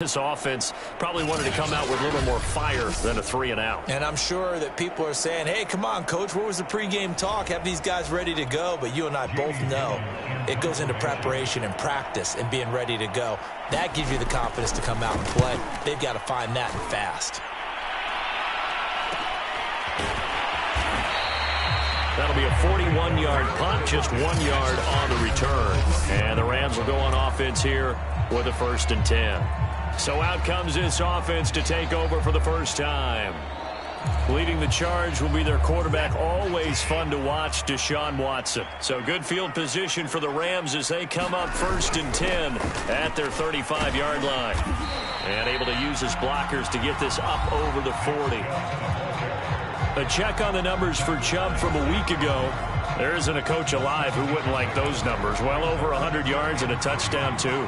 This offense probably wanted to come out with a little more fire than a 3-and-out. And I'm sure that people are saying, hey, come on, Coach, what was the pregame talk? Have these guys ready to go? But you and I both know it goes into preparation and practice and being ready to go. That gives you the confidence to come out and play. They've got to find that and fast. That'll be a 41-yard punt, just 1 yard on the return. And the Rams will go on offense here with a 1st and 10. So out comes this offense to take over for the first time. Leading the charge will be their quarterback, always fun to watch, Deshaun Watson. So good field position for the Rams as they come up 1st and 10 at their 35-yard line. And able to use his blockers to get this up over the 40. A check on the numbers for Chubb from a week ago. There isn't a coach alive who wouldn't like those numbers. Well over 100 yards and a touchdown, too.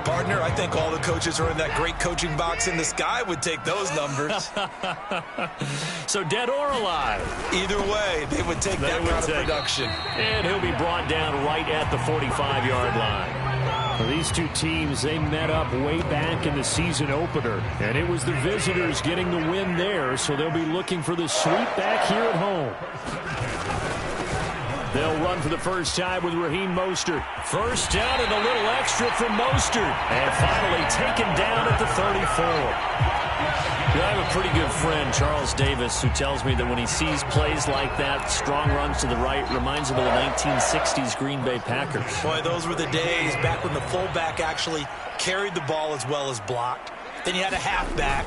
Partner, I think all the coaches are in that great coaching box in the sky would take those numbers. So dead or alive? Either way, they would take that kind of production. And he'll be brought down right at the 45-yard line. Well, these two teams, they met up way back in the season opener, and it was the visitors getting the win there, so they'll be looking for the sweep back here at home. They'll run for the first time with Raheem Mostert. First down and a little extra from Mostert. And finally taken down at the 34. I have a pretty good friend, Charles Davis, who tells me that when he sees plays like that, strong runs to the right, reminds him of the 1960s Green Bay Packers. Boy, those were the days back when the fullback actually carried the ball as well as blocked. Then you had a halfback.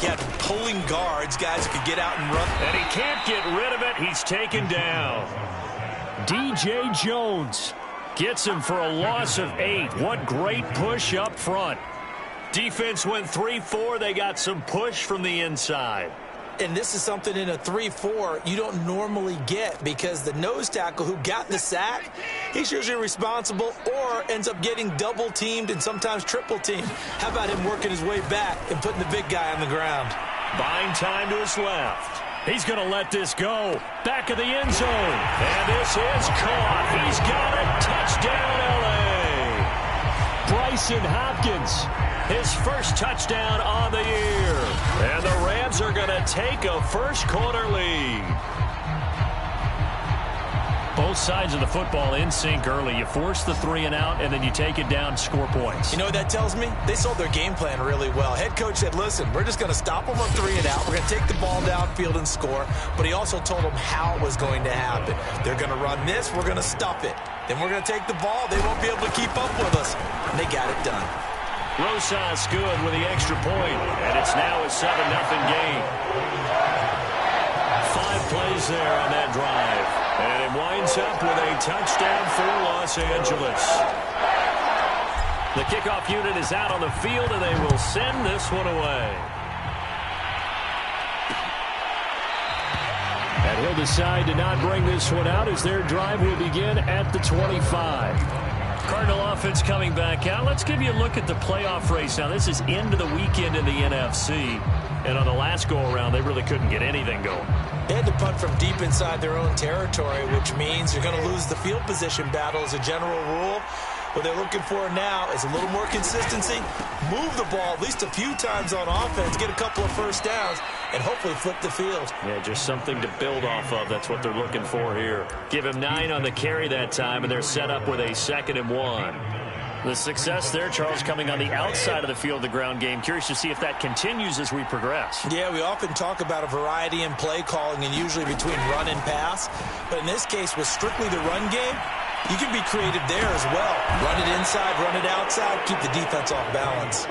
You had pulling guards, guys who could get out and run. And he can't get rid of it. He's taken down. DJ Jones gets him for a loss of 8. What great push up front. Defense went 3-4. They got some push from the inside. And this is something in a 3-4 you don't normally get because the nose tackle who got the sack, he's usually responsible or ends up getting double teamed and sometimes triple teamed. How about him working his way back and putting the big guy on the ground? Buying time to his left. He's going to let this go. Back of the end zone. And this is caught. He's got it. Touchdown, L.A. Brycen Hopkins. His first touchdown on the year. And the Rams are going to take a first quarter lead. Both sides of the football in sync early. You force the 3-and-out, and then you take it down, score points. You know what that tells me? They sold their game plan really well. Head coach said, listen, we're just going to stop them on 3-and-out. We're going to take the ball downfield and score. But he also told them how it was going to happen. They're going to run this. We're going to stuff it. Then we're going to take the ball. They won't be able to keep up with us. And they got it done. Rosas good with the extra point, and it's now a 7-0 game. 5 plays there on that drive, and it winds up with a touchdown for Los Angeles. The kickoff unit is out on the field, and they will send this one away. And he'll decide to not bring this one out as their drive will begin at the 25. Cardinal offense coming back out. Let's give you a look at the playoff race. Now, this is into the weekend in the NFC. And on the last go-around, they really couldn't get anything going. They had to punt from deep inside their own territory, which means you're going to lose the field position battle as a general rule. What they're looking for now is a little more consistency, move the ball at least a few times on offense, get a couple of first downs, and hopefully flip the field. Yeah, just something to build off of. That's what they're looking for here. Give him 9 on the carry that time, and they're set up with a 2nd and 1. The success there, Charles, coming on the outside of the field, the ground game. Curious to see if that continues as we progress. Yeah, we often talk about a variety in play calling and usually between run and pass. But in this case, with strictly the run game, you can be creative there as well. Run it inside, run it outside, keep the defense off balance.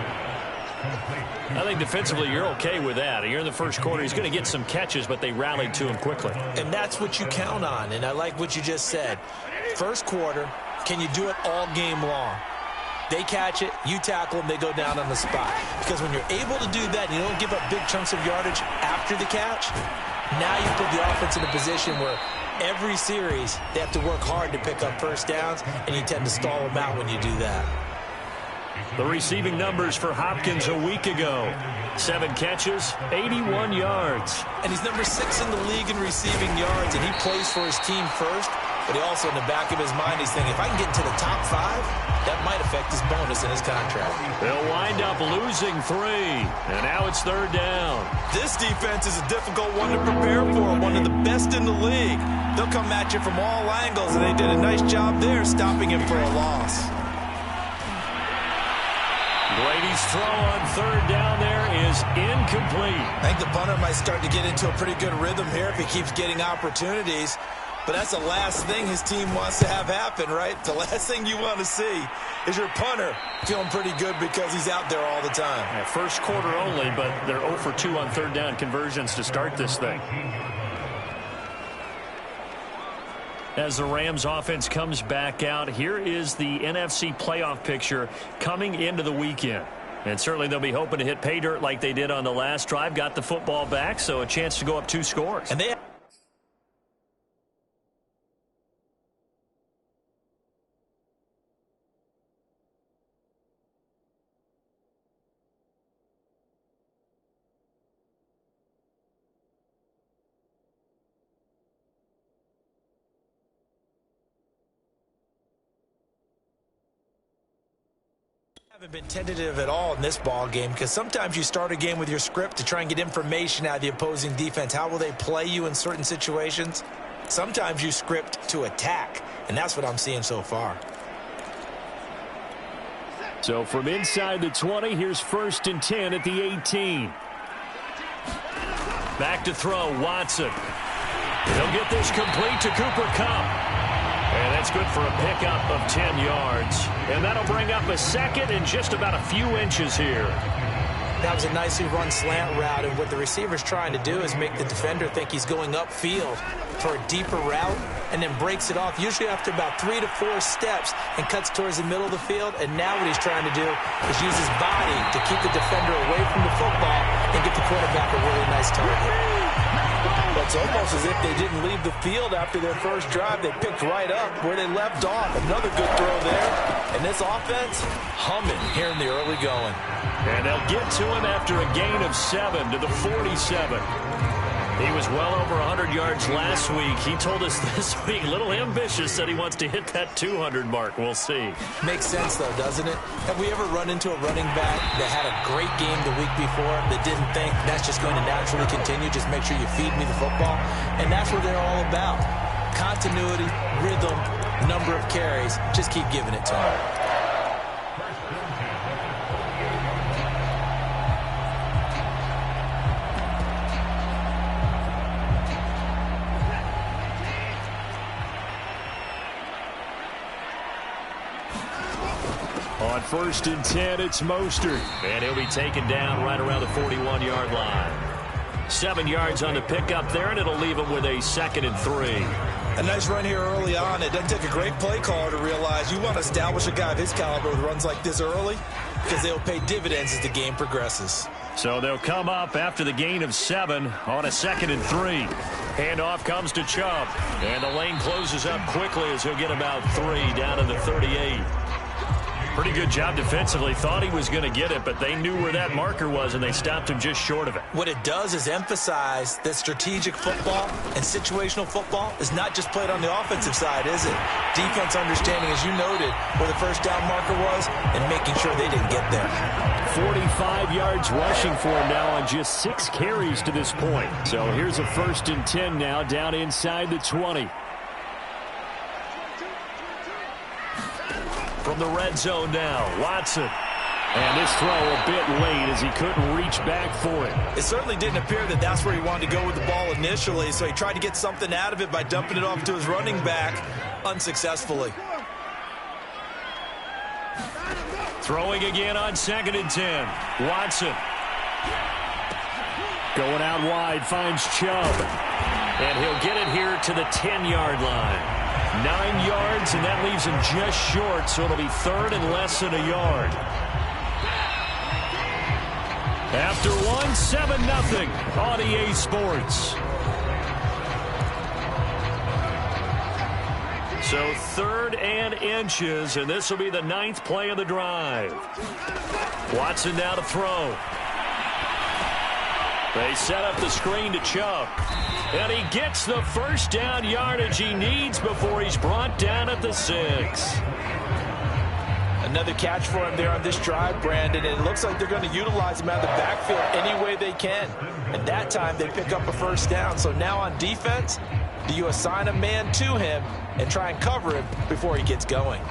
I think defensively you're okay with that. You're in the first quarter. He's going to get some catches, but they rallied to him quickly. And that's what you count on, and I like what you just said. First quarter, can you do it all game long? They catch it, you tackle them, they go down on the spot. Because when you're able to do that and you don't give up big chunks of yardage after the catch, now you put the offense in a position where every series they have to work hard to pick up first downs, and you tend to stall them out when you do that. The receiving numbers for Hopkins a week ago. 7 catches, 81 yards. And he's number 6 in the league in receiving yards, and he plays for his team first. But he also, in the back of his mind, he's thinking, if I can get into the top 5, that might affect his bonus in his contract. They'll wind up losing 3, and now it's 3rd down. This defense is a difficult one to prepare for, one of the best in the league. They'll come at you from all angles, and they did a nice job there stopping him for a loss. Brady's throw on 3rd down there is incomplete. I think the punter might start to get into a pretty good rhythm here if he keeps getting opportunities. But that's the last thing his team wants to have happen, right? The last thing you want to see is your punter feeling pretty good because he's out there all the time. Yeah, first quarter only, but they're 0 for 2 on 3rd down conversions to start this thing. As the Rams offense comes back out, here is the NFC playoff picture coming into the weekend. And certainly they'll be hoping to hit pay dirt like they did on the last drive, got the football back, so a chance to go up 2 scores. And they haven't been tentative at all in this ball game because sometimes you start a game with your script to try and get information out of the opposing defense. How will they play you in certain situations? Sometimes you script to attack, and that's what I'm seeing so far. So from inside the 20, here's 1st and 10 at the 18. Back to throw, Watson. He'll get this complete to Cooper Kupp. And that's good for a pickup of 10 yards. And that'll bring up a 2nd and just about a few inches here. That was a nicely run slant route, and what the receiver's trying to do is make the defender think he's going upfield for a deeper route and then breaks it off, usually after about 3 to 4 steps, and cuts towards the middle of the field. And now what he's trying to do is use his body to keep the defender away from the football and get the quarterback a really nice target. It's almost as if they didn't leave the field after their first drive. They picked right up where they left off. Another good throw there. And this offense humming here in the early going. And they'll get to him after a gain of 7 to the 47. He was well over 100 yards last week. He told us this week, a little ambitious, said he wants to hit that 200 mark. We'll see. Makes sense, though, doesn't it? Have we ever run into a running back that had a great game the week before that didn't think that's just going to naturally continue? Just make sure you feed me the football. And that's what they're all about. Continuity, rhythm, number of carries. Just keep giving it to him. On 1st and 10, it's Mostert. And he'll be taken down right around the 41-yard line. 7 yards on the pickup there, and it'll leave him with a 2nd and 3. A nice run here early on. It doesn't take a great play caller to realize you want to establish a guy of his caliber with runs like this early because they'll pay dividends as the game progresses. So they'll come up after the gain of 7 on a 2nd and 3. Handoff comes to Chubb, and the lane closes up quickly as he'll get about 3 down to the 38. Pretty good job defensively. Thought he was going to get it, but they knew where that marker was, and they stopped him just short of it. What it does is emphasize that strategic football and situational football is not just played on the offensive side, is it? Defense understanding, as you noted, where the first down marker was and making sure they didn't get there. 45 yards rushing for him now on just 6 carries to this point. So here's a 1st and 10 now down inside the 20. From the red zone now, Watson. And this throw a bit late as he couldn't reach back for it. It certainly didn't appear that that's where he wanted to go with the ball initially, so he tried to get something out of it by dumping it off to his running back unsuccessfully. Throwing again on 2nd and 10. Watson. Going out wide, finds Chubb. And he'll get it here to the 10-yard line. 9 yards, and that leaves him just short, so it'll be 3rd and less than a yard. After 1, 7-0 on EA Sports. So 3rd and inches, and this will be the 9th play of the drive. Watson now to throw. They set up the screen to Chubb. And he gets the first down yardage he needs before he's brought down at the 6. Another catch for him there on this drive, Brandon, and it looks like they're going to utilize him out of the backfield any way they can. And that time they pick up a first down. So now on defense, do you assign a man to him and try and cover him before he gets going?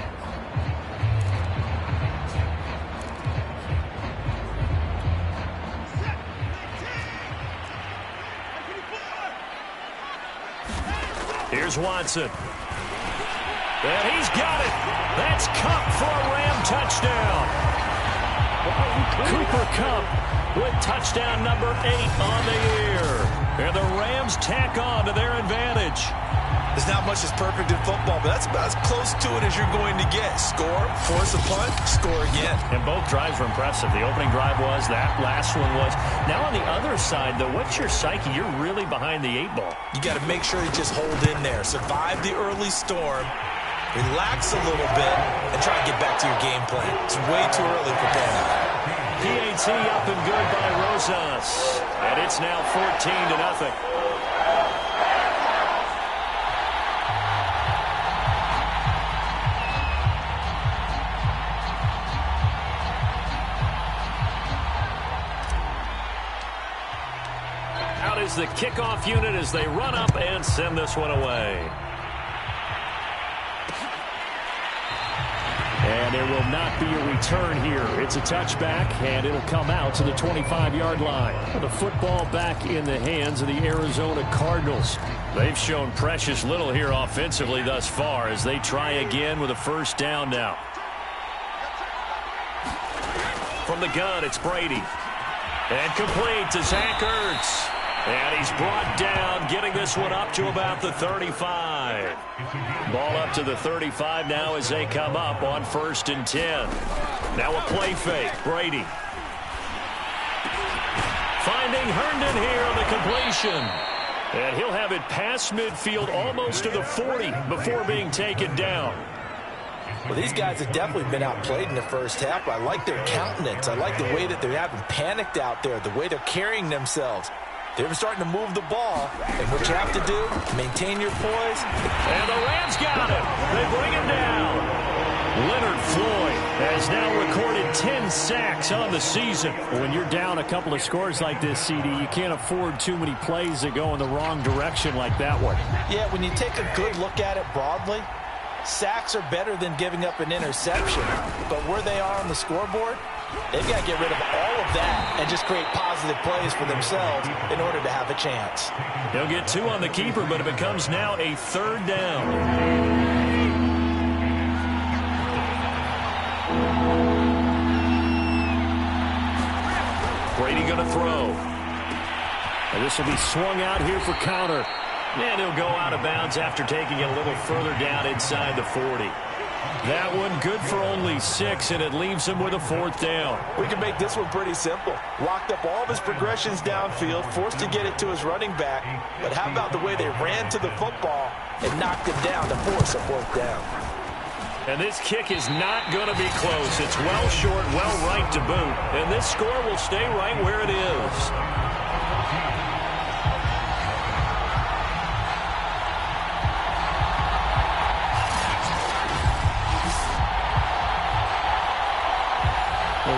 Here's Watson. And he's got it. That's Kupp for a Ram touchdown. Cooper Kupp with touchdown number 8 on the year. And the Rams tack on to their advantage. There's not much that's perfect in football, but that's about as close to it as you're going to get. Score, force a punt, score again. And both drives were impressive. The opening drive was, that last one was. Now on the other side, though, what's your psyche? You're really behind the 8 ball. You got to make sure you just hold in there. Survive the early storm, relax a little bit, and try to get back to your game plan. It's way too early for panic. PAT up and good by Rosas. And it's now 14-0. Out is the kickoff unit as they run up and send this one away. And there will not be a return here. It's a touchback, and it'll come out to the 25-yard line. The football back in the hands of the Arizona Cardinals. They've shown precious little here offensively thus far as they try again with a first down now. From the gun, it's Brady. And complete to Zach Ertz. And he's brought down, getting this one up to about the 35. Ball up to the 35 now as they come up on 1st and 10. Now a play fake. Brady. Finding Herndon here on the completion. And he'll have it past midfield almost to the 40 before being taken down. Well, these guys have definitely been outplayed in the first half. I like their countenance. I like the way that they haven't panicked out there, the way they're carrying themselves. They're starting to move the ball, and what you have to do, maintain your poise. And the Rams got him. They bring him down. Leonard Floyd has now recorded 10 sacks on the season. When you're down a couple of scores like this, CD, you can't afford too many plays that go in the wrong direction like that one. Yeah, when you take a good look at it broadly, sacks are better than giving up an interception. But where they are on the scoreboard, they've got to get rid of all of that and just create positive plays for themselves in order to have a chance. They'll get 2 on the keeper, but it becomes now a 3rd down. Brady going to throw. And this will be swung out here for counter. And he'll go out of bounds after taking it a little further down inside the 40. That one good for only 6, and it leaves him with a 4th down. We can make this one pretty simple. Locked up all of his progressions downfield, forced to get it to his running back. But how about the way they ran to the football and knocked him down to force a 4th down? And this kick is not going to be close. It's well short, well right to boot. And this score will stay right where it is.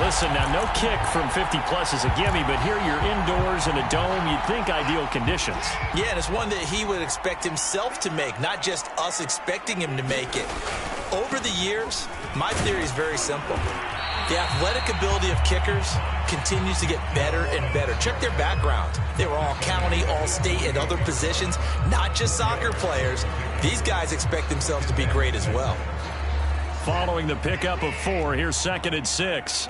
Listen, now no kick from 50-plus is a gimme, but here you're indoors in a dome. You'd think ideal conditions. Yeah, and it's one that he would expect himself to make, not just us expecting him to make it. Over the years, my theory is very simple. The athletic ability of kickers continues to get better and better. Check their background. They were all county, all state, and other positions, not just soccer players. These guys expect themselves to be great as well. Following the pickup of 4, here's 2nd and 6.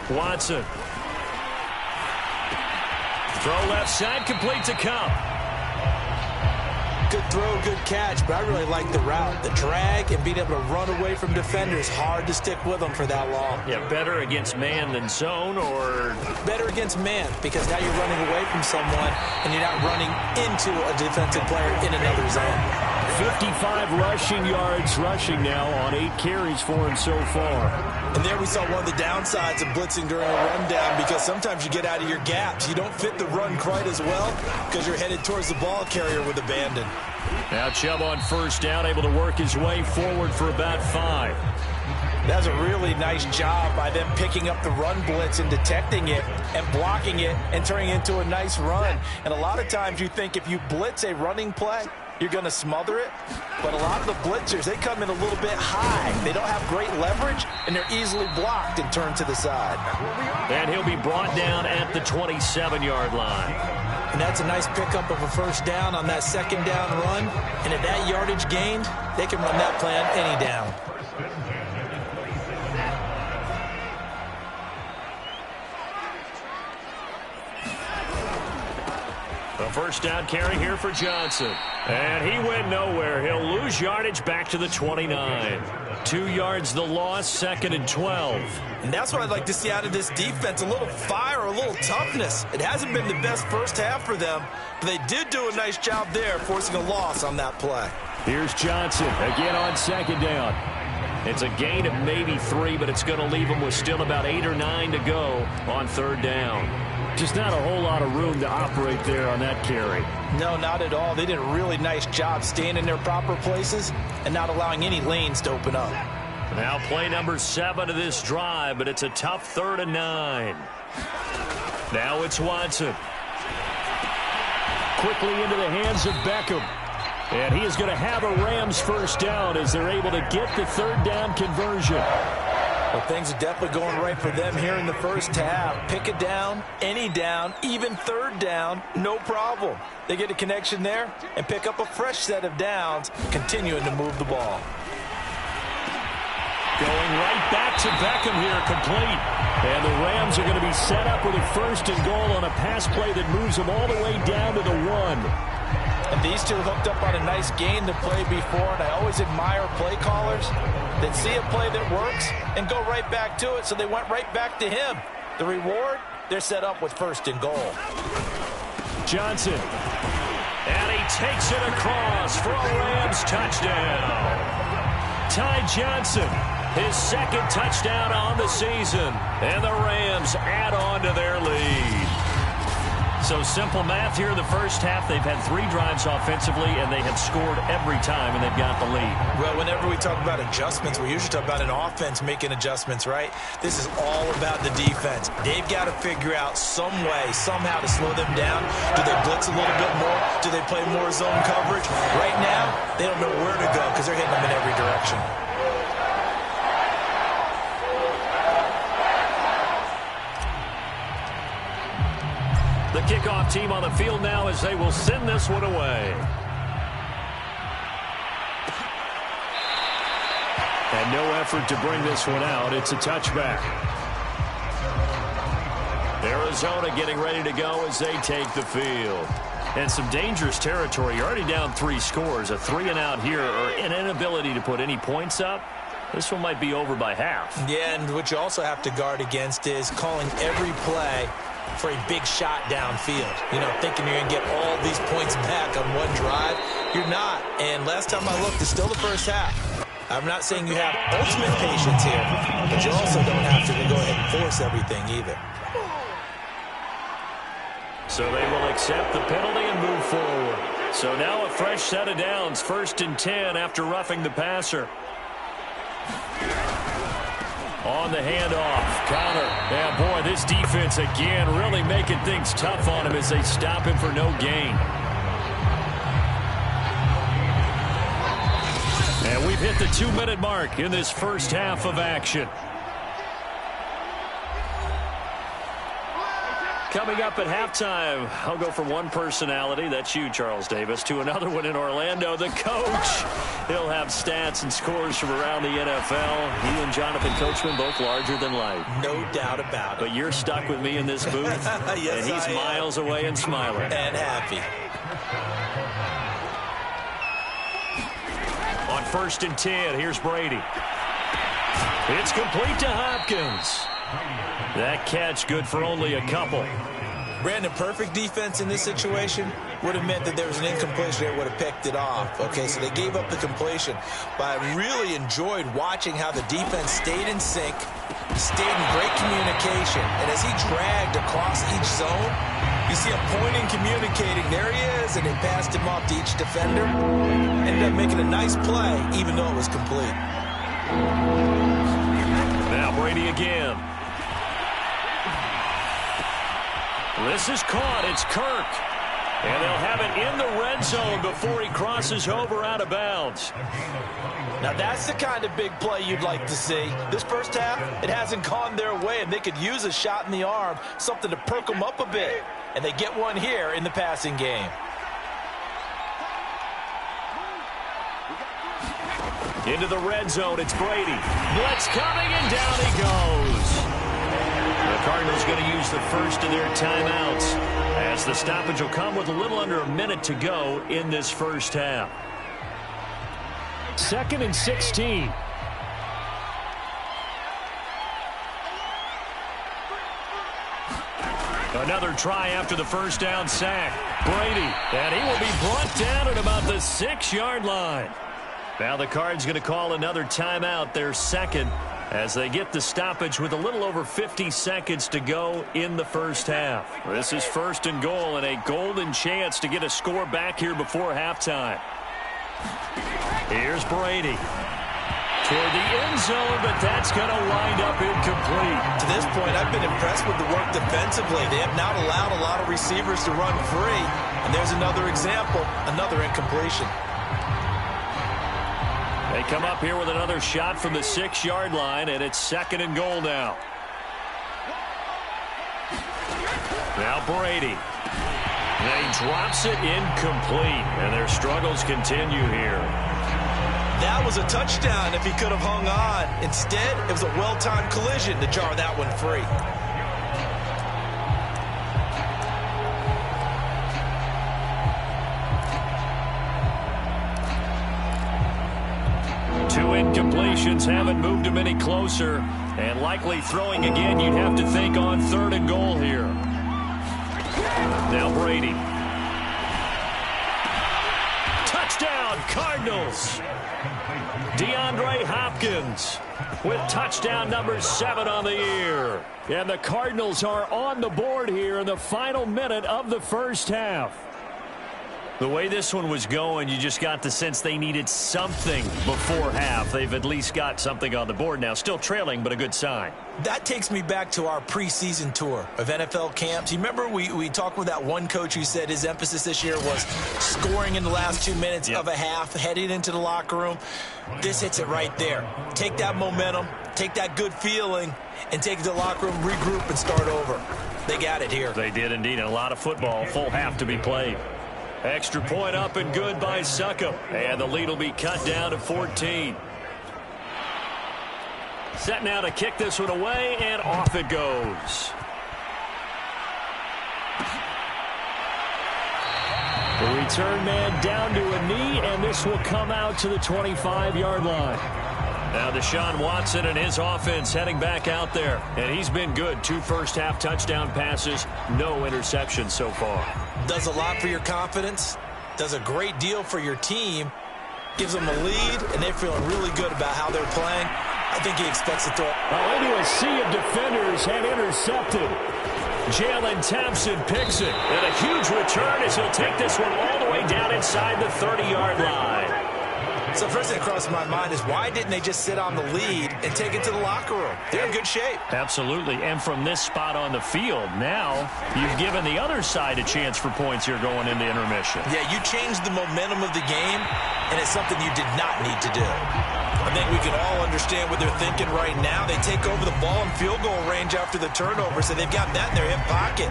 Watson. Throw left side, complete to Kupp. Good throw, good catch, but I really like the route. The drag and being able to run away from defenders, hard to stick with them for that long. Yeah, better against man than zone, or? Better against man, because now you're running away from someone and you're not running into a defensive player in another zone. 55 rushing yards rushing now on 8 carries for him so far. And there we saw one of the downsides of blitzing during a rundown, because sometimes you get out of your gaps. You don't fit the run quite as well because you're headed towards the ball carrier with abandon. Now Chubb on first down, able to work his way forward for about 5. That's a really nice job by them picking up the run blitz and detecting it and blocking it and turning it into a nice run. And a lot of times you think if you blitz a running play, you're going to smother it. But a lot of the blitzers, they come in a little bit high. They don't have great leverage, and they're easily blocked and turned to the side. And he'll be brought down at the 27-yard line. And that's a nice pickup of a first down on that second down run. And at that yardage gained, they can run that play on any down. A first down carry here for Johnson. And he went nowhere. He'll lose yardage back to the 29. 2 yards the loss, 2nd and 12. And that's what I'd like to see out of this defense, a little fire, a little toughness. It hasn't been the best first half for them, but they did do a nice job there, forcing a loss on that play. Here's Johnson again on 2nd down. It's a gain of maybe 3, but it's going to leave them with still about 8 or 9 to go on 3rd down. Just not a whole lot of room to operate there on that carry. No, not at all. They did a really nice job staying in their proper places and not allowing any lanes to open up. Now play number 7 of this drive, but it's a tough 3rd and 9. Now it's Watson. Quickly into the hands of Beckham. And he is going to have a Rams first down as they're able to get the 3rd down conversion. Well, things are definitely going right for them here in the first half. Pick a down, any down, even 3rd down, no problem. They get a connection there and pick up a fresh set of downs, continuing to move the ball. Going right back to Beckham here, complete. And the Rams are going to be set up with a 1st and goal on a pass play that moves them all the way down to the 1. And these two hooked up on a nice gain the play before, and I always admire play callers that see a play that works and go right back to it, so they went right back to him. The reward, they're set up with 1st and goal. Johnson. And he takes it across for a Rams touchdown. Ty Johnson, his 2nd touchdown on the season, and the Rams add on to their lead. So simple math here in the first half. They've had 3 drives offensively, and they have scored every time, and they've got the lead. Well, whenever we talk about adjustments, we usually talk about an offense making adjustments, right? This is all about the defense. They've got to figure out some way, somehow to slow them down. Do they blitz a little bit more? Do they play more zone coverage? Right now, they don't know where to go because they're hitting them in every direction. The kickoff team on the field now as they will send this one away. And no effort to bring this one out. It's a touchback. Arizona getting ready to go as they take the field. And some dangerous territory. You're already down 3 scores. A 3-and-out here, or an inability to put any points up. This one might be over by half. Yeah, and what you also have to guard against is calling every play for a big shot downfield. You know, thinking you're going to get all these points back on one drive. You're not. And last time I looked, it's still the first half. I'm not saying you have ultimate patience here, but you also don't have to go ahead and force everything either. So they will accept the penalty and move forward. So now a fresh set of downs, 1st and 10 after roughing the passer. On the handoff, Connor. Yeah, boy, this defense again really making things tough on him as they stop him for no gain. And we've hit the 2-minute mark in this first half of action. Coming up at halftime, I'll go from one personality, that's you, Charles Davis, to another one in Orlando, the coach. He'll have stats and scores from around the NFL. He and Jonathan Coachman, both larger than life. No doubt about it. But you're stuck with me in this booth, yes, and he's miles away and smiling. And happy. On 1st and 10, here's Brady. It's complete to Hopkins. That catch good for only a couple. Brandon, perfect defense in this situation would have meant that there was an incompletion there, would have picked it off. Okay, so they gave up the completion. But I really enjoyed watching how the defense stayed in sync, stayed in great communication. And as he dragged across each zone, You see him pointing, communicating. There he is, and they passed him off to each defender. Ended up making a nice play, even though it was complete. Now Brady again. This is caught. It's Kirk. And they'll have it in the red zone before he crosses over out of bounds. Now that's the kind of big play you'd like to see. This first half, it hasn't gone their way, and they could use a shot in the arm, something to perk them up a bit. And they get one here in the passing game. Into the red zone, it's Brady. Blitz coming, and down he goes. The Cardinals going to use the first of their timeouts, as the stoppage will come with a little under a minute to go in this first half. 2nd and 16. Another try after the first down sack. Brady, and he will be brought down at about the 6-yard line. Now the Cards going to call another timeout, their second, as they get the stoppage with a little over 50 seconds to go in the first half. This is 1st and goal, and a golden chance to get a score back here before halftime. Here's Brady. Toward the end zone, but that's going to wind up incomplete. To this point, I've been impressed with the work defensively. They have not allowed a lot of receivers to run free. And there's another example, another incompletion. They come up here with another shot from the 6-yard line, and it's 2nd and goal now. Now Brady. And he drops it incomplete, and their struggles continue here. That was a touchdown if he could have hung on. Instead, it was a well-timed collision to jar that one free. Two incompletions haven't moved him any closer, and likely throwing again, you'd have to think on 3rd and goal here. Now Brady. Touchdown, Cardinals. DeAndre Hopkins with touchdown number 7 on the year. And the Cardinals are on the board here in the final minute of the first half. The way this one was going, you just got the sense they needed something before half. They've at least got something on the board now. Still trailing, but a good sign. That takes me back to our preseason tour of NFL camps. You remember we talked with that one coach who said his emphasis this year was scoring in the last 2 minutes of a half, heading into the locker room. This hits it right there. Take that momentum, take that good feeling, and take it to the locker room, regroup, and start over. They got it here. They did indeed. And a lot of football, full half to be played. Extra point up and good by Succop. And the lead will be cut down to 14. Set now to kick this one away, and off it goes. The return man down to a knee, and this will come out to the 25-yard line. Now Deshaun Watson and his offense heading back out there. And he's been good. 2 first-half touchdown passes, no interceptions so far. Does a lot for your confidence. Does a great deal for your team. Gives them a lead, and they're feeling really good about how they're playing. I think he expects to throw. Into a sea of defenders and intercepted. Jalen Thompson picks it. And a huge return as he'll take this one all the way down inside the 30-yard line. So first thing that crosses my mind is why didn't they just sit on the lead and take it to the locker room? They're in good shape. Absolutely. And from this spot on the field, now you've given the other side a chance for points here going into intermission. Yeah, you changed the momentum of the game, and it's something you did not need to do. I think we can all understand what they're thinking right now. They take over the ball in field goal range after the turnover, so they've got that in their hip pocket.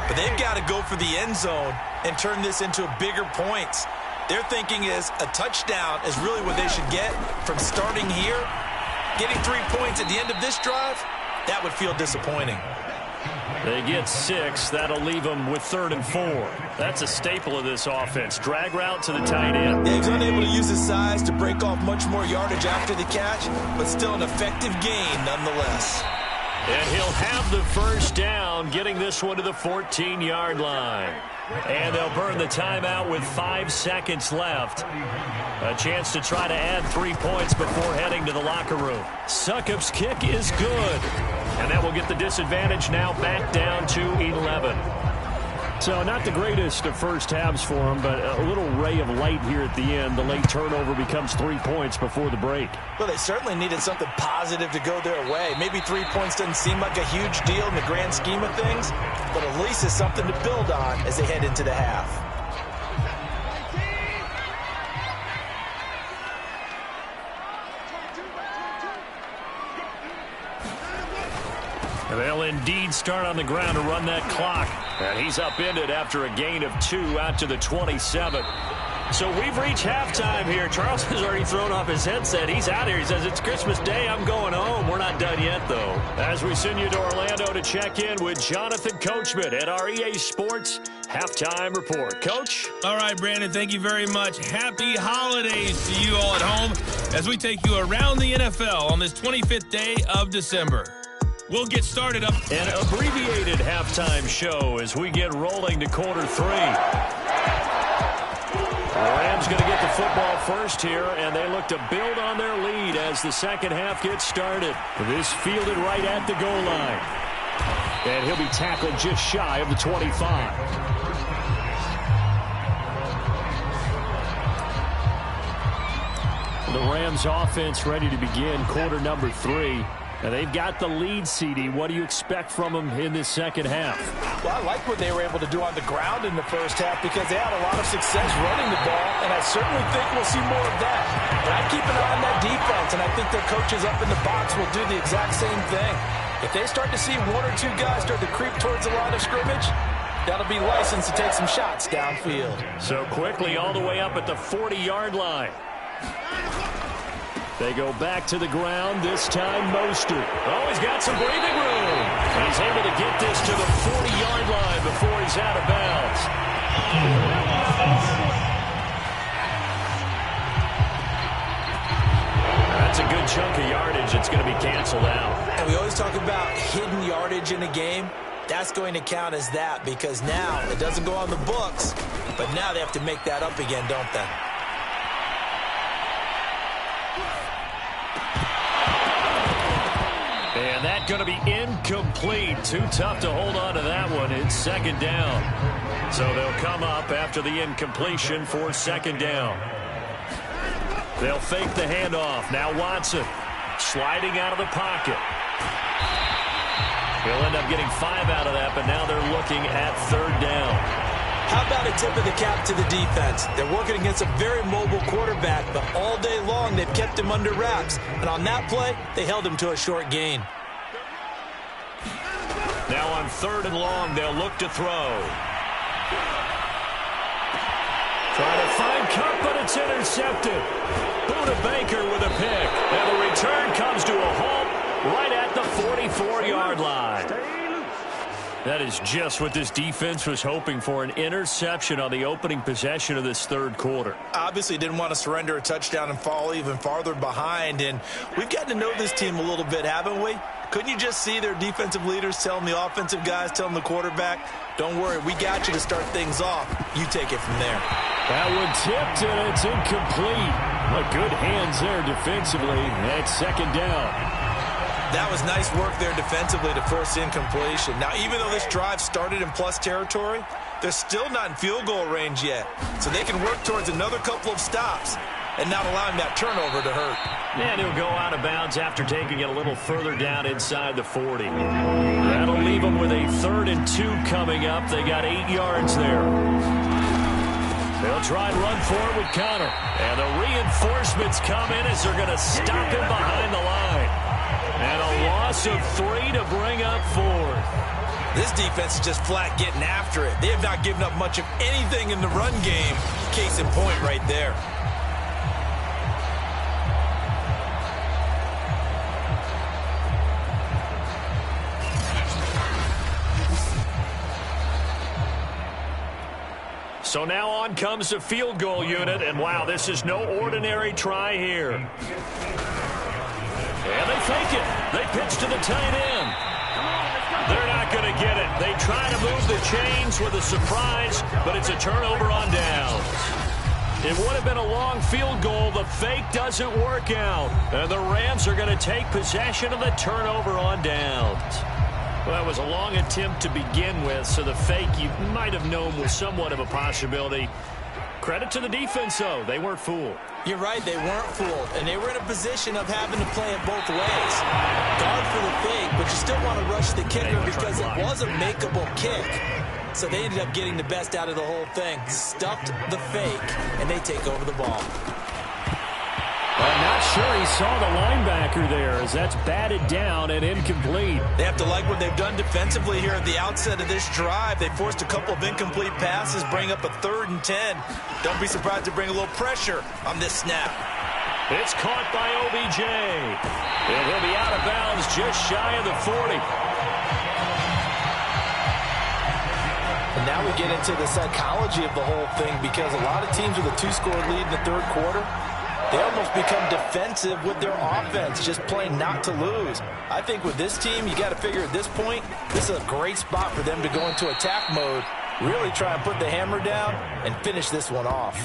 But they've got to go for the end zone and turn this into bigger points. Their thinking is a touchdown is really what they should get from starting here. Getting 3 points at the end of this drive, that would feel disappointing. They get 6. That'll leave them with 3rd and 4. That's a staple of this offense. Drag route to the tight end. Yeah, he was unable to use his size to break off much more yardage after the catch, but still an effective gain nonetheless. And he'll have the first down, getting this one to the 14-yard line. And they'll burn the timeout with 5 seconds left. A chance to try to add 3 points before heading to the locker room. Succop's kick is good. And that will get the disadvantage now back down to 11. So not the greatest of first halves for them, but a little ray of light here at the end. The late turnover becomes 3 points before the break. Well, they certainly needed something positive to go their way. Maybe 3 points doesn't seem like a huge deal in the grand scheme of things, but at least it's something to build on as they head into the half. They'll indeed start on the ground to run that clock. And he's upended after a gain of 2 out to the 27. So we've reached halftime here. Charles has already thrown off his headset. He's out here. He says, it's Christmas Day. I'm going home. We're not done yet, though. As we send you to Orlando to check in with Jonathan Coachman at our EA Sports Halftime Report. Coach? All right, Brandon, thank you very much. Happy holidays to you all at home as we take you around the NFL on this 25th day of December. We'll get started up. An abbreviated halftime show as we get rolling to quarter 3. The Rams going to get the football first here, and they look to build on their lead as the second half gets started. This fielded right at the goal line. And he'll be tackled just shy of the 25. The Rams offense ready to begin quarter number 3. And they've got the lead, CD. What do you expect from them in this second half? Well, I like what they were able to do on the ground in the first half because they had a lot of success running the ball, and I certainly think we'll see more of that. But I keep an eye on that defense, and I think their coaches up in the box will do the exact same thing. If they start to see 1 or 2 guys start to creep towards the line of scrimmage, that'll be licensed to take some shots downfield. So quickly all the way up at the 40-yard line. They go back to the ground, this time Mostert. Oh, he's got some breathing room. And he's able to get this to the 40-yard line before he's out of bounds. That's a good chunk of yardage. It's going to be canceled out. And we always talk about hidden yardage in a game. That's going to count as that because now it doesn't go on the books, but now they have to make that up again, don't they? And that's going to be incomplete. Too tough to hold on to that one. It's second down. So they'll come up after the incompletion for second down. They'll fake the handoff. Now Watson sliding out of the pocket. He'll end up getting 5 out of that, but now they're looking at third down. How about a tip of the cap to the defense? They're working against a very mobile quarterback, but all day long they've kept him under wraps. And on that play, they held him to a short gain. Now on third and long, they'll look to throw. Try to find Cup, but it's intercepted. Buda Baker with a pick. And the return comes to a halt right at the 44-yard line. That is just what this defense was hoping for, an interception on the opening possession of this third quarter. Obviously didn't want to surrender a touchdown and fall even farther behind, and we've gotten to know this team a little bit, haven't we? Couldn't you just see their defensive leaders telling the offensive guys, telling the quarterback, don't worry, we got you to start things off. You take it from there. That one tipped, and it's incomplete. But good hands there defensively. That's second down. That was nice work there defensively to force incompletion. Now, even though this drive started in plus territory, they're still not in field goal range yet. So they can work towards another couple of stops and not allowing that turnover to hurt. And he'll go out of bounds after taking it a little further down inside the 40. That'll leave them with a 3rd and 2 coming up. They got 8 yards there. They'll try and run for it with Connor. And the reinforcements come in as they're going to stop him behind the line. And a loss of 3 to bring up 4th. This defense is just flat getting after it. They have not given up much of anything in the run game. Case in point right there. So now on comes the field goal unit. And wow, this is no ordinary try here. And they fake it. They pitch to the tight end. They're not going to get it. They try to move the chains with a surprise, but it's a turnover on downs. It would have been a long field goal. The fake doesn't work out. And the Rams are going to take possession of the turnover on downs. Well, it was a long attempt to begin with, so the fake you might have known was somewhat of a possibility. Credit to the defense, though. They weren't fooled. You're right, they weren't fooled, and they were in a position of having to play it both ways. Guard for the fake, but you still want to rush the kicker because it was a makeable kick. So they ended up getting the best out of the whole thing. Stuffed the fake, and they take over the ball. I'm not sure he saw the linebacker there as that's batted down and incomplete. They have to like what they've done defensively here at the outset of this drive. They forced a couple of incomplete passes, bring up a 3rd and 10. Don't be surprised to bring a little pressure on this snap. It's caught by OBJ. And he'll be out of bounds just shy of the 40. And now we get into the psychology of the whole thing because a lot of teams with a 2-score lead in the 3rd quarter, they almost become defensive with their offense, just playing not to lose. I think with this team, you got to figure at this point, this is a great spot for them to go into attack mode, really try and put the hammer down and finish this one off.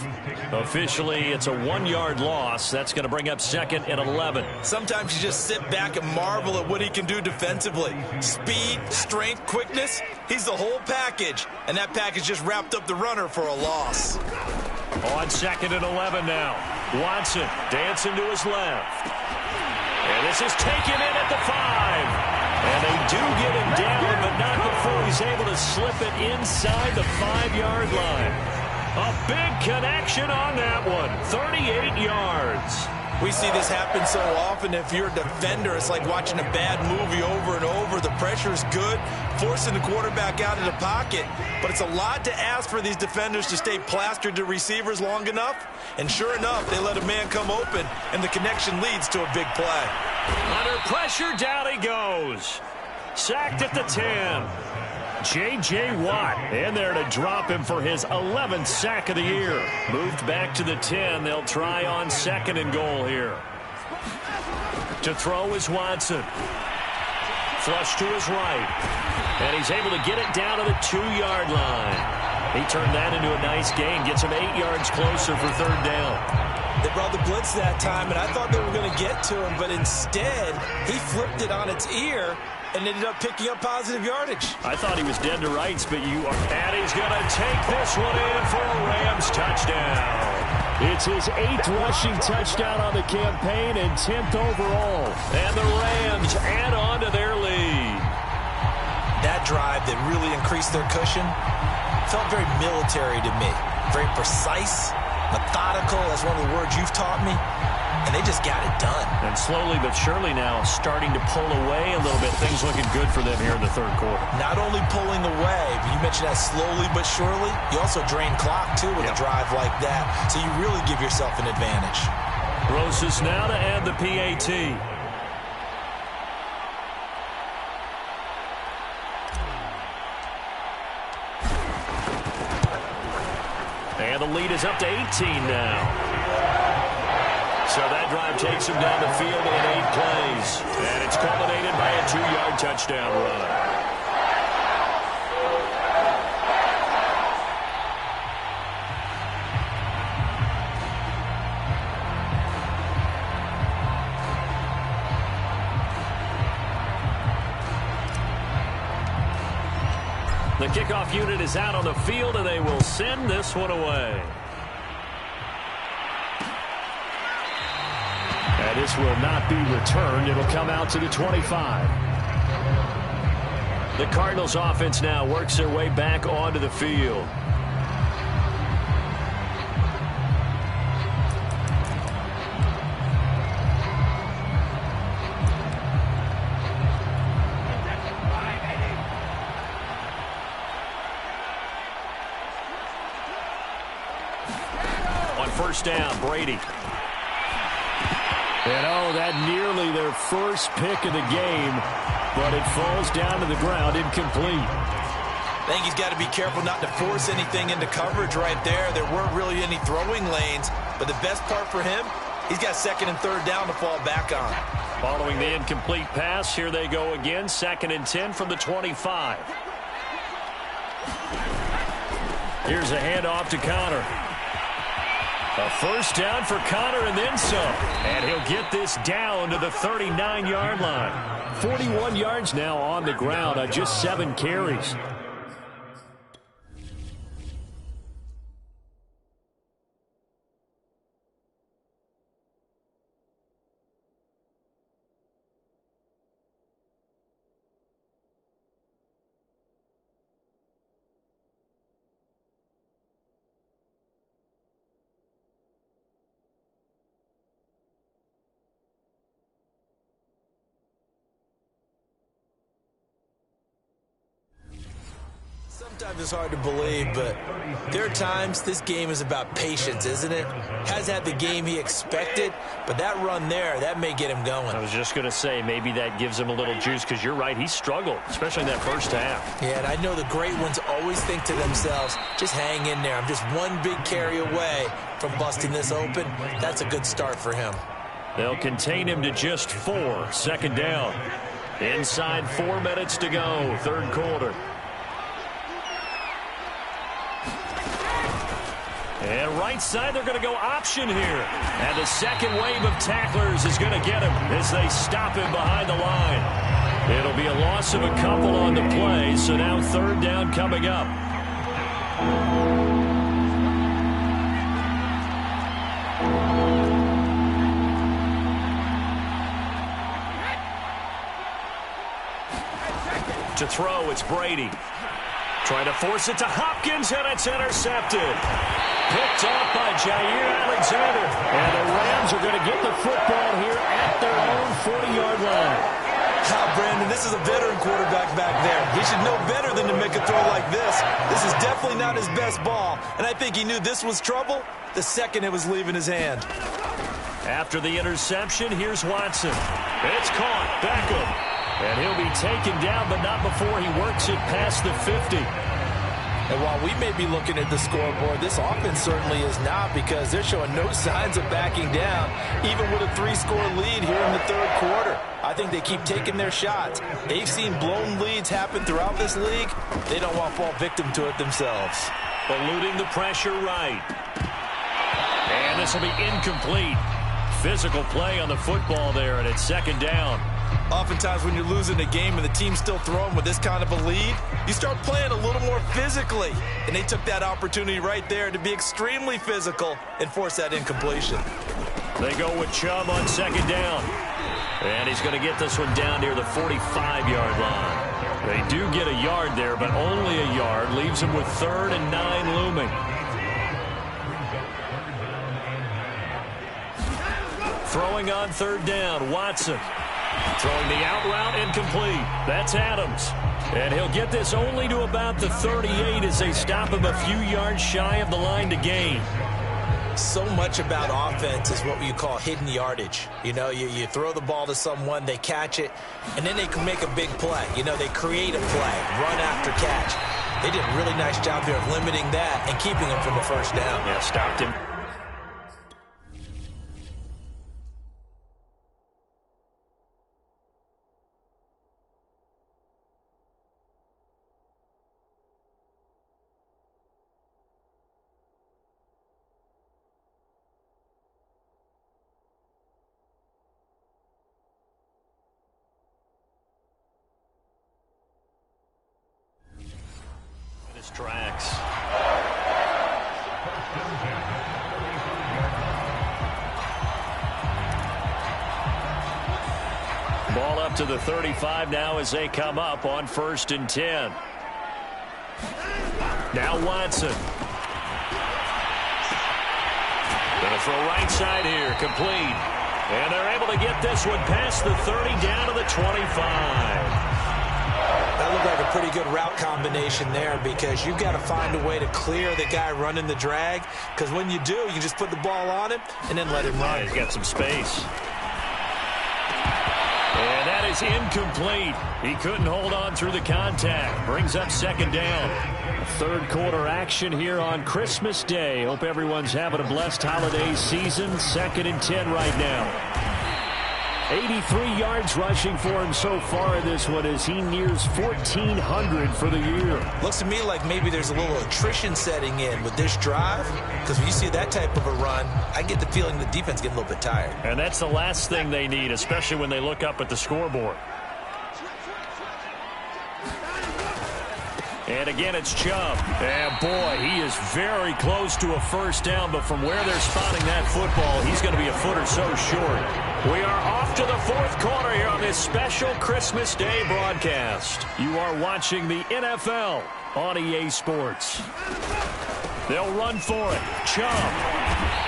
Officially, it's a 1-yard loss. That's going to bring up 2nd and 11. Sometimes you just sit back and marvel at what he can do defensively. Speed, strength, quickness, he's the whole package. And that package just wrapped up the runner for a loss. On 2nd and 11 now. Watson dancing to his left. And this is taken in at the 5. And they do get him down, but not before he's able to slip it inside the 5-yard line. A big connection on that one. 38 yards. We see this happen so often. If you're a defender, it's like watching a bad movie over and over. The pressure is good, forcing the quarterback out of the pocket. But it's a lot to ask for these defenders to stay plastered to receivers long enough. And sure enough, they let a man come open, and the connection leads to a big play. Under pressure, down he goes. Sacked at the 10. J.J. Watt in there to drop him for his 11th sack of the year. Moved back to the 10. They'll try on 2nd and goal here. To throw is Watson. Flush to his right. And he's able to get it down to the 2-yard line. He turned that into a nice gain. Gets him 8 yards closer for 3rd down. They brought the blitz that time, and I thought they were going to get to him, but instead, he flipped it on its ear and ended up picking up positive yardage. I thought he was dead to rights, but you are. And he's going to take this one in for a Rams touchdown. It's his 8th rushing touchdown on the campaign and 10th overall. And the Rams add on to their lead. That drive that really increased their cushion felt very military to me. Very precise, methodical. That's one of the words you've taught me. And they just got it done. And slowly but surely now starting to pull away a little bit. Things looking good for them here in the 3rd quarter. Not only pulling away, but you mentioned that slowly but surely. You also drain clock, too, with a drive like that. So you really give yourself an advantage. Rosas now to add the PAT. And the lead is up to 18 now. So that drive takes him down the field in 8 plays. And it's culminated by a 2-yard touchdown run. The kickoff unit is out on the field, and they will send this one away. And this will not be returned. It'll come out to the 25. The Cardinals offense now works their way back onto the field. On 1st down, Brady. And that nearly their first pick of the game, but it falls down to the ground incomplete. I think he's got to be careful not to force anything into coverage right there. There weren't really any throwing lanes, but the best part for him, he's got 2nd and 3rd down to fall back on. Following the incomplete pass, here they go again, 2nd and 10 from the 25. Here's a handoff to Connor. A first down for Connor and then some. And he'll get this down to the 39-yard line. 41 yards now on the ground on just 7 carries. Sometimes it's hard to believe, but there are times this game is about patience, isn't it? Has had the game he expected, but that run there, that may get him going. I was just going to say, maybe that gives him a little juice, because you're right, he struggled, especially in that first half. Yeah, and I know the great ones always think to themselves, just hang in there. I'm just one big carry away from busting this open. That's a good start for him. They'll contain him to just 4. Second down. Inside 4 minutes to go, third quarter. And right side, they're going to go option here. And the second wave of tacklers is going to get him as they stop him behind the line. It'll be a loss of a couple on the play, so now third down coming up. To throw, it's Brady. Trying to force it to Hopkins, and it's intercepted. Picked off by Jair Alexander. And the Rams are going to get the football here at their own 40-yard line. Brandon, this is a veteran quarterback back there. He should know better than to make a throw like this. This is definitely not his best ball. And I think he knew this was trouble the second it was leaving his hand. After the interception, here's Watson. It's caught. Beckham. And he'll be taken down, but not before he works it past the 50. And while we may be looking at the scoreboard, this offense certainly is not, because they're showing no signs of backing down, even with a 3-score lead here in the third quarter. I think they keep taking their shots. They've seen blown leads happen throughout this league. They don't want to fall victim to it themselves. Eluding the pressure right. And this will be incomplete. Physical play on the football there, and it's second down. Oftentimes when you're losing a game and the team's still throwing with this kind of a lead, you start playing a little more physically. And they took that opportunity right there to be extremely physical and force that incompletion. They go with Chubb on second down. And he's going to get this one down near the 45-yard line. They do get a yard there, but only a yard. Leaves him with 3rd and 9 looming. Throwing on third down, Watson. Throwing the out route, incomplete. That's Adams. And he'll get this only to about the 38 as they stop him a few yards shy of the line to gain. So much about offense is what you call hidden yardage. You know, you throw the ball to someone, they catch it, and then they can make a big play. You know, they create a play, run after catch. They did a really nice job here of limiting that and keeping him from the first down. Yeah, stopped him. Tracks. Ball up to the 35 now as they come up on 1st and 10. Now Watson. Gonna throw right side here, complete. And they're able to get this one past the 30 down to the 25. That looked like a pretty good route combination there, because you've got to find a way to clear the guy running the drag, because when you do, you just put the ball on him and then let him run. Yeah, he's got some space. And that is incomplete. He couldn't hold on through the contact. Brings up second down. Third quarter action here on Christmas Day. Hope everyone's having a blessed holiday season. 2nd and 10 right now. 83 yards rushing for him so far in this one as he nears 1,400 for the year. Looks to me like maybe there's a little attrition setting in with this drive, because when you see that type of a run, I get the feeling the defense getting a little bit tired. And that's the last thing they need, especially when they look up at the scoreboard. And again, it's Chubb. And boy, he is very close to a first down, but from where they're spotting that football, he's going to be a foot or so short. We are off to the fourth quarter here on this special Christmas Day broadcast. You are watching the NFL on EA Sports. They'll run for it. Chubb.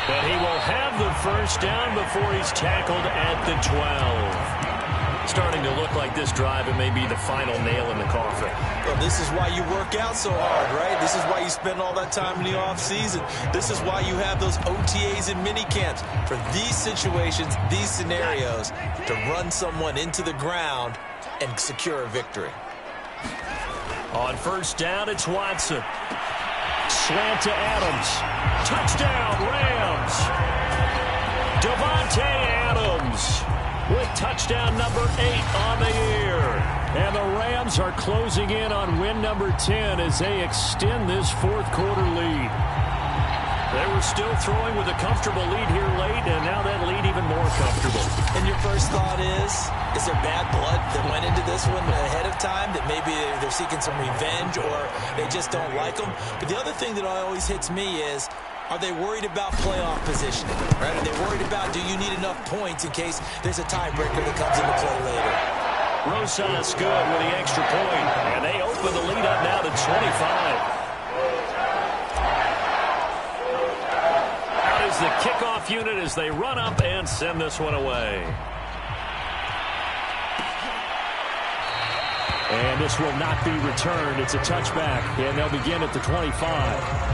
But he will have the first down before he's tackled at the 12. Starting to look like this drive, it may be the final nail in the coffin. Well, this is why you work out so hard, right? This is why you spend all that time in the offseason. This is why you have those OTAs and mini camps. For these situations, these scenarios, to run someone into the ground and secure a victory. On first down, it's Watson. Slant to Adams. Touchdown, Rams. Davante Adams with touchdown number 8 on the year. And the Rams are closing in on win number 10 as they extend this fourth quarter lead. They were still throwing with a comfortable lead here late, and now that lead even more comfortable. And your first thought is there bad blood that went into this one ahead of time, that maybe they're seeking some revenge or they just don't like them? But the other thing that always hits me is, are they worried about playoff positioning? Right? Are they worried about, do you need enough points in case there's a tiebreaker that comes into play later? Rosas good with the extra point, and they open the lead up now to 25. Out is the kickoff unit as they run up and send this one away. And this will not be returned. It's a touchback, and they'll begin at the 25.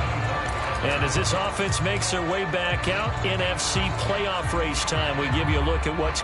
And as this offense makes their way back out, NFC playoff race time, we give you a look at what's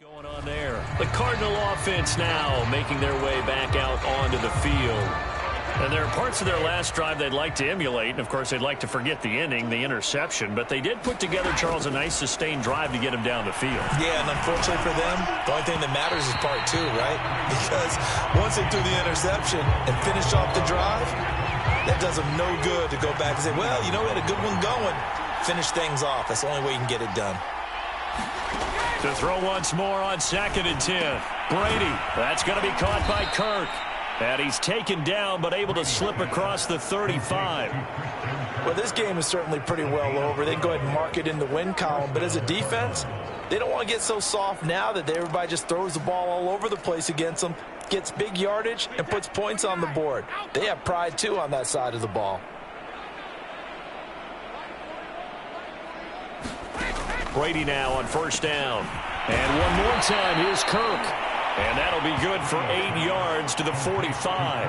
going on there. The Cardinal offense now making their way back out onto the field. And there are parts of their last drive they'd like to emulate. And, of course, they'd like to forget the inning, the interception. But they did put together, Charles, a nice sustained drive to get him down the field. Yeah, and unfortunately for them, the only thing that matters is part 2, right? Because once they threw the interception and finished off the drive, that does them no good to go back and say, well, you know, we had a good one going. Finish things off. That's the only way you can get it done. To throw once more on 2nd and 10. Brady, that's going to be caught by Kirk. And he's taken down, but able to slip across the 35. Well, this game is certainly pretty well over. They can go ahead and mark it in the win column. But as a defense, they don't want to get so soft now that everybody just throws the ball all over the place against them, gets big yardage, and puts points on the board. They have pride, too, on that side of the ball. Brady now on first down. And one more time, here's Kirk. And that'll be good for 8 yards to the 45.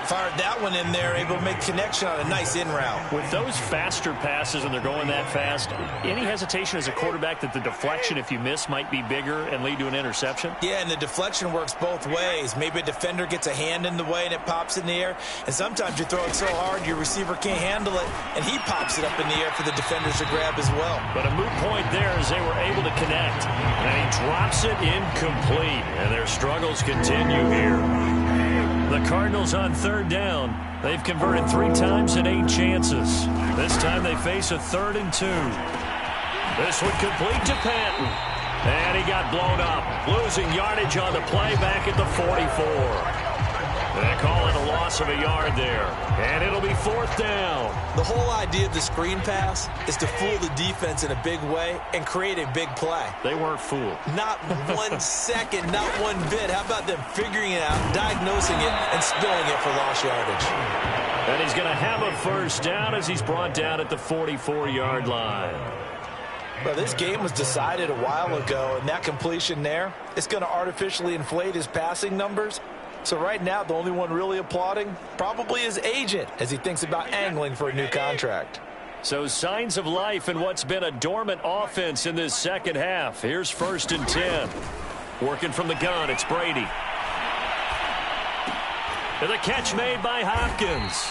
Fired that one in there, able to make connection on a nice in route. With those faster passes and they're going that fast, any hesitation as a quarterback that the deflection, if you miss, might be bigger and lead to an interception? Yeah, and the deflection works both ways. Maybe a defender gets a hand in the way and it pops in the air. And sometimes you throw it so hard your receiver can't handle it, and he pops it up in the air for the defenders to grab as well. But a moot point there as they were able to connect. And he drops it incomplete. And their struggles continue here. The Cardinals on third down. They've converted 3 times in 8 chances. This time they face a 3rd and 2. This one complete to Patton. And he got blown up. Losing yardage on the play back at the 44. They call it a loss of a yard there. And it'll be 4th down. The whole idea of the screen pass is to fool the defense in a big way and create a big play. They weren't fooled. Not 1 second, not 1 bit. How about them figuring it out, diagnosing it, and spilling it for lost yardage? And he's going to have a 1st down as he's brought down at the 44-yard line. Well, this game was decided a while ago, and that completion there is going to artificially inflate his passing numbers. So right now, the only one really applauding probably his agent as he thinks about angling for a new contract. So signs of life in what's been a dormant offense in this second half. Here's 1st and 10. Working from the gun, it's Brady. And the catch made by Hopkins.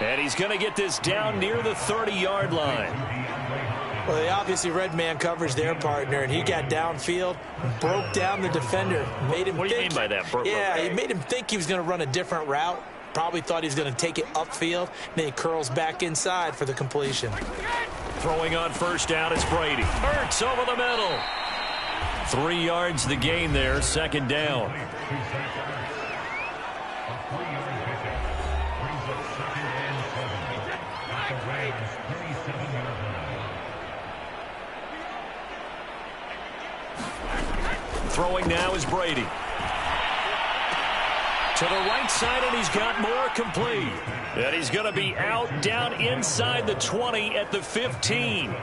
And he's going to get this down near the 30-yard line. Well, they obviously read man coverage their partner, and he got downfield, broke down the defender, made him What do you mean by that? He made him think he was going to run a different route. Probably thought he was going to take it upfield. Then he curls back inside for the completion. Throwing on 1st down, it's Brady. Ertz over the middle. 3 yards the gain there, 2nd down. Throwing now is Brady. To the right side, and he's got more complete. And he's going to be out down inside the 20 at the 15.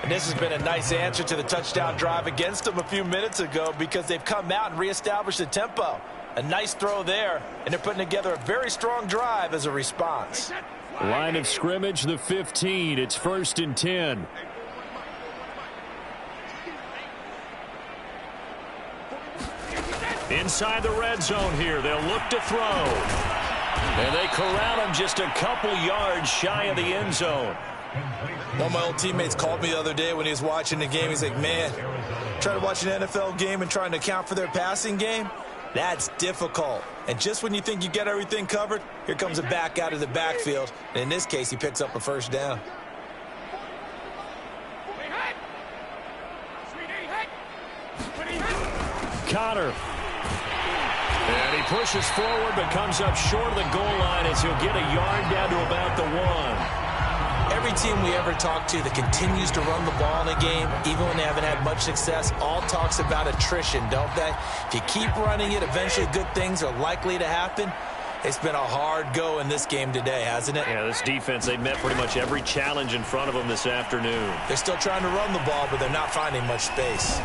And this has been a nice answer to the touchdown drive against them a few minutes ago because they've come out and reestablished the tempo. A nice throw there, and they're putting together a very strong drive as a response. Line of scrimmage, the 15. It's 1st and 10. Inside the red zone here. They'll look to throw. And they corral him just a couple yards shy of the end zone. One of my old teammates called me the other day when he was watching the game. He's like, man, trying to watch an NFL game and trying to account for their passing game, that's difficult. And just when you think you get everything covered, here comes a back out of the backfield. And in this case, he picks up a 1st down. Connor. And he pushes forward but comes up short of the goal line as he'll get a yard down to about the 1. Every team we ever talk to that continues to run the ball in a game, even when they haven't had much success, all talks about attrition, don't they? If you keep running it, eventually good things are likely to happen. It's been a hard go in this game today, hasn't it? Yeah, this defense, they've met pretty much every challenge in front of them this afternoon. They're still trying to run the ball, but they're not finding much space.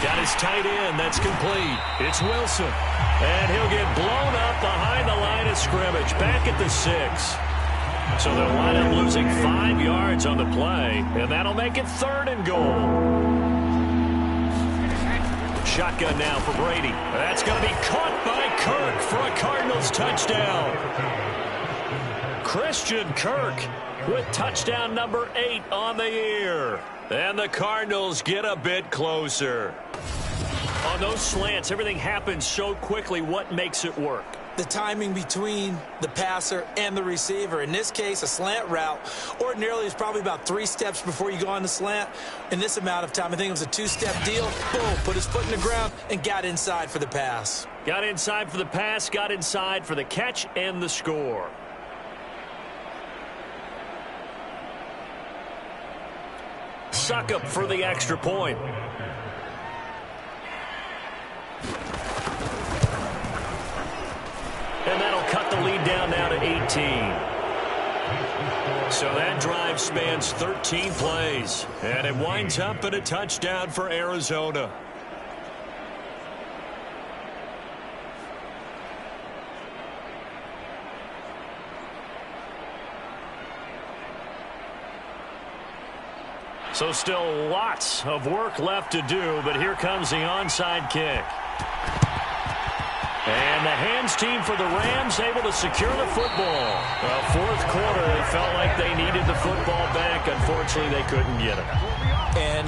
Got his tight end. That's complete. It's Wilson. And he'll get blown up behind the line of scrimmage. Back at the 6. So they'll wind up losing 5 yards on the play. And that'll make it 3rd and goal. Shotgun now for Brady. That's going to be caught by Kirk for a Cardinals touchdown. Christian Kirk with touchdown number 8 on the year. And the Cardinals get a bit closer. On those slants, everything happens so quickly. What makes it work? The timing between the passer and the receiver. In this case, a slant route ordinarily is probably about 3 steps before you go on the slant. In this amount of time, I think it was a 2-step deal. Boom, put his foot in the ground and got inside for the pass. Got inside for the pass, got inside for the catch and the score. Succop for the extra point. And that'll cut the lead down now to 18. So that drive spans 13 plays. And it winds up in a touchdown for Arizona. So still lots of work left to do, but here comes the onside kick. And the hands team for the Rams able to secure the football. Well, fourth quarter, it felt like they needed the football back. Unfortunately, they couldn't get it. And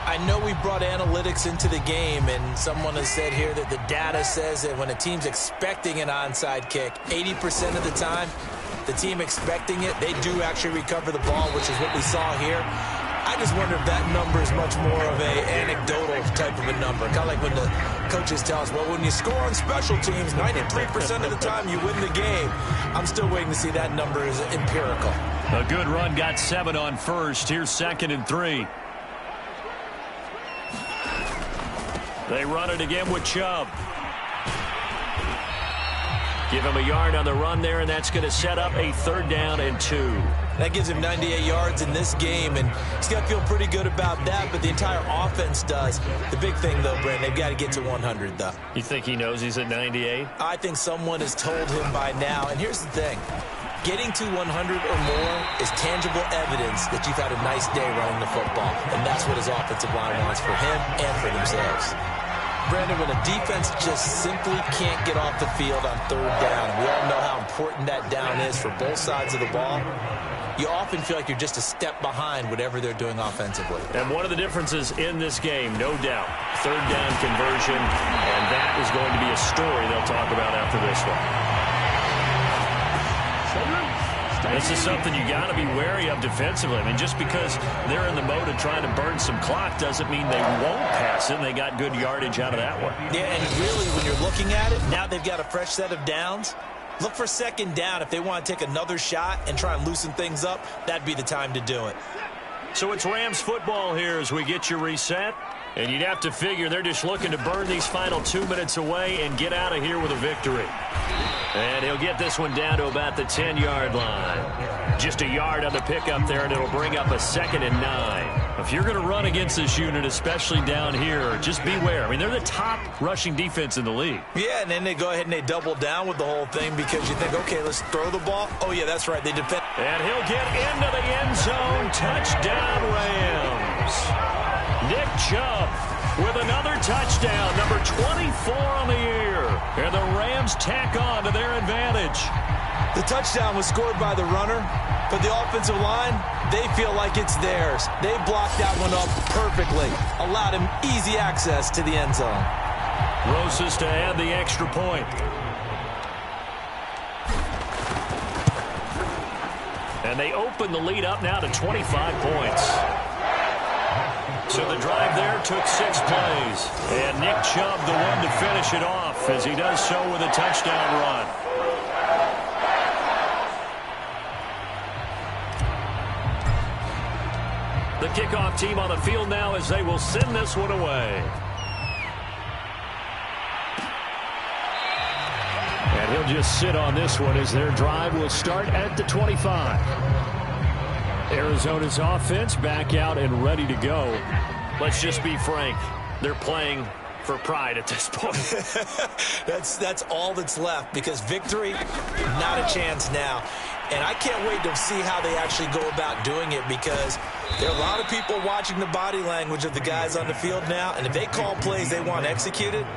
I know we brought analytics into the game, and someone has said here that the data says that when a team's expecting an onside kick, 80% of the time, the team expecting it, they do actually recover the ball, which is what we saw here. I just wonder if that number is much more of a anecdotal type of a number. Kind of like when the coaches tell us, well, when you score on special teams, 93% of the time you win the game. I'm still waiting to see that number is empirical. A good run, got 7 on first. Here's 2nd and 3. They run it again with Chubb. Give him a yard on the run there, and that's going to set up a 3rd down and 2. That gives him 98 yards in this game, and he's got to feel pretty good about that, but the entire offense does. The big thing, though, Brent, they've got to get to 100, though. You think he knows he's at 98? I think someone has told him by now, and here's the thing. Getting to 100 or more is tangible evidence that you've had a nice day running the football, and that's what his offensive line wants for him and for themselves. Brandon, when a defense just simply can't get off the field on 3rd down, we all know how important that down is for both sides of the ball, you often feel like you're just a step behind whatever they're doing offensively. And one of the differences in this game, no doubt, 3rd down conversion, and that is going to be a story they'll talk about after this one. This is something you got to be wary of defensively. I mean, just because they're in the mode of trying to burn some clock doesn't mean they won't pass it, and they got good yardage out of that one. Yeah, and really, when you're looking at it, now they've got a fresh set of downs. Look for 2nd down. If they want to take another shot and try and loosen things up, that'd be the time to do it. So it's Rams football here as we get you reset. And you'd have to figure they're just looking to burn these final 2 minutes away and get out of here with a victory. And he'll get this one down to about the 10-yard line. Just a yard on the pickup there, and it'll bring up a 2nd and 9. If you're going to run against this unit, especially down here, just beware. I mean, they're the top rushing defense in the league. Yeah, and then they go ahead and they double down with the whole thing because you think, okay, let's throw the ball. Oh, yeah, that's right. They defend. And he'll get into the end zone. Touchdown, Rams. Nick Chubb with another touchdown, number 24 on the year. And the Rams tack on to their advantage. The touchdown was scored by the runner, but the offensive line, they feel like it's theirs. They blocked that one up perfectly, allowed him easy access to the end zone. Rosas to add the extra point. And they open the lead up now to 25 points. So the drive there took 6 plays. And Nick Chubb, the one to finish it off, as he does so with a touchdown run. The kickoff team on the field now as they will send this one away. And he'll just sit on this one as their drive will start at the 25. Arizona's offense back out and ready to go. Let's just be frank. They're playing for pride at this point. That's all that's left because victory, not a chance now. And I can't wait to see how they actually go about doing it because there are a lot of people watching the body language of the guys on the field now. And if they call plays they want executed,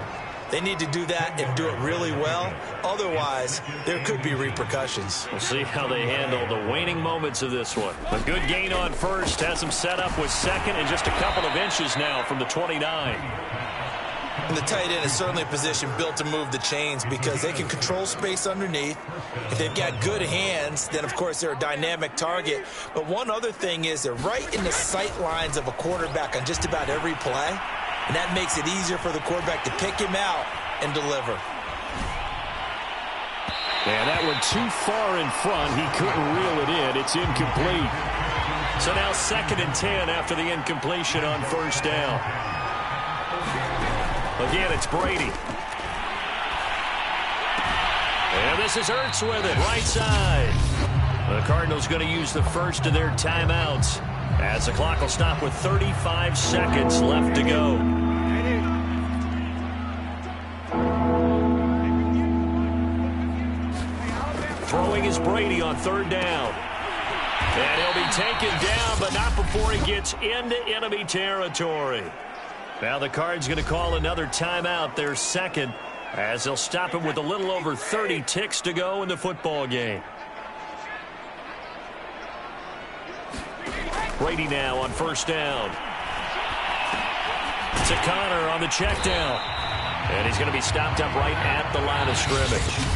they need to do that and do it really well. Otherwise, there could be repercussions. We'll see how they handle the waning moments of this one. A good gain on first. Has them set up with 2nd and just a couple of inches now from the 29. And the tight end is certainly a position built to move the chains because they can control space underneath. If they've got good hands, then, of course, they're a dynamic target. But one other thing is they're right in the sight lines of a quarterback on just about every play. And that makes it easier for the quarterback to pick him out and deliver. And that one too far in front. He couldn't reel it in. It's incomplete. So now 2nd and 10 after the incompletion on 1st down. Again, it's Brady. And this is Ertz with it, right side. The Cardinals going to use the first of their timeouts as the clock will stop with 35 seconds left to go. Throwing is Brady on 3rd down. And he'll be taken down, but not before he gets into enemy territory. Now the Cards going to call another timeout, their second, as they'll stop him with a little over 30 ticks to go in the football game. Brady now on first down. To Connor on the check down. And he's going to be stopped up right at the line of scrimmage.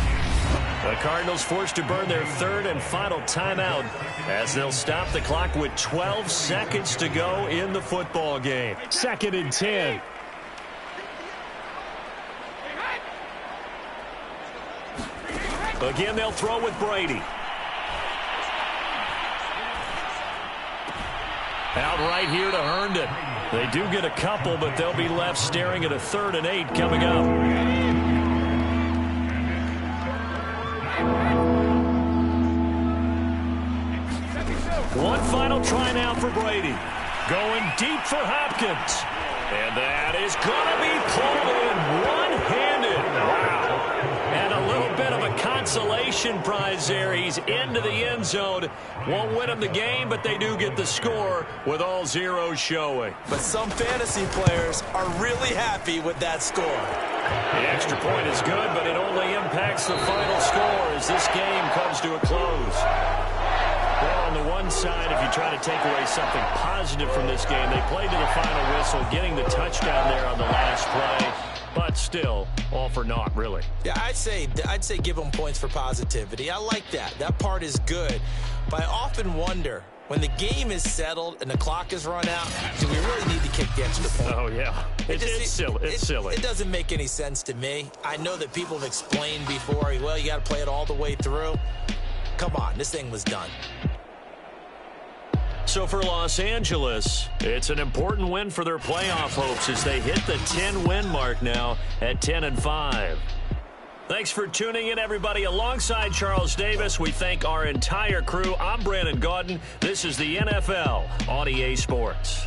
The Cardinals forced to burn their third and final timeout as they'll stop the clock with 12 seconds to go in the football game. 2nd and 10. Again, they'll throw with Brady. Out right here to Herndon. They do get a couple, but they'll be left staring at a 3rd and 8 coming up. One final try now for Brady. Going deep for Hopkins. And that is going to be pulled in one-handed. Wow. And a little bit of a consolation prize there. He's into the end zone. Won't win him the game, but they do get the score with all zeros showing. But some fantasy players are really happy with that score. The extra point is good, but it only impacts the final score as this game comes to a close. Well, on the one side, if you try to take away something positive from this game, they played to the final whistle, getting the touchdown there on the last play, but still, all for naught, really. Yeah, I'd say give them points for positivity. I like that. That part is good. But I often wonder, when the game is settled and the clock is run out, do we really need to kick the extra point? Oh, yeah. It's silly. It's silly. It doesn't make any sense to me. I know that people have explained before, well, you got to play it all the way through. Come on, this thing was done. So for Los Angeles, it's an important win for their playoff hopes as they hit the 10-win mark now at 10-5. Thanks for tuning in, everybody. Alongside Charles Davis, we thank our entire crew. I'm Brandon Gaudin. This is the NFL on EA Sports.